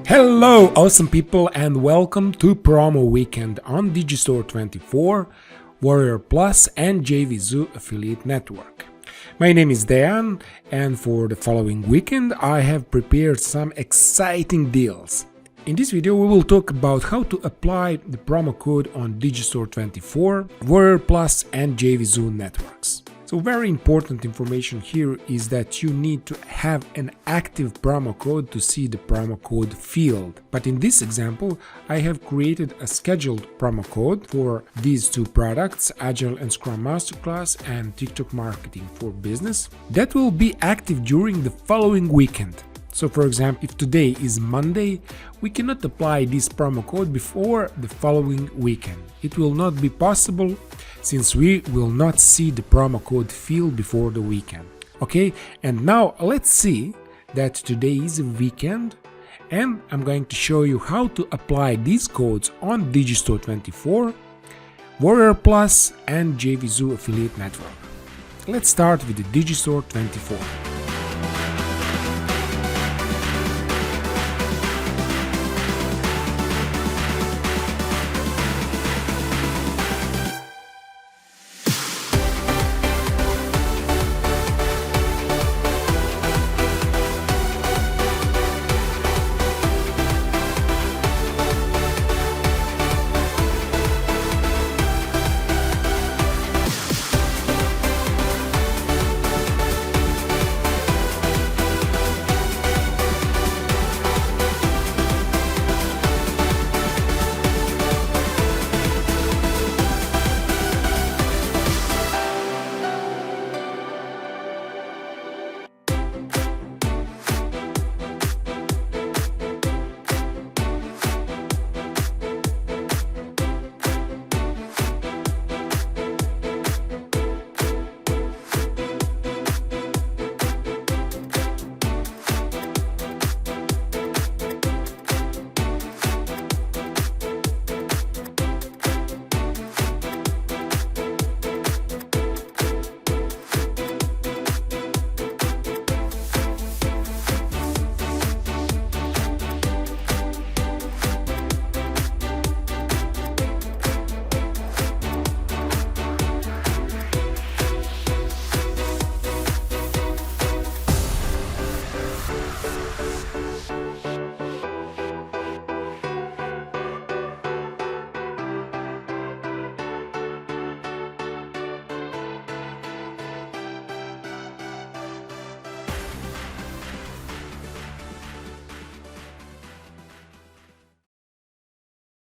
Hello, awesome people, and welcome to Promo Weekend on DigiStore24, WarriorPlus, and JVZoo affiliate network. My name is Dan, and for the following weekend, I have prepared some exciting deals. In this video, we will talk about how to apply the promo code on DigiStore24, WarriorPlus, and JVZoo networks. So very important information here is that you need to have an active promo code to see the promo code field. But in this example, I have created a scheduled promo code for these two products, Agile and Scrum Masterclass and TikTok Marketing for Business, that will be active during the following weekend. So for example, if today is Monday, we cannot apply this promo code before the following weekend. It will not be possible since we will not see the promo code field before the weekend. Okay, and now let's see that today is a weekend, and I'm going to show you how to apply these codes on DigiStore24, WarriorPlus, and JVZoo affiliate network. Let's start with the DigiStore24.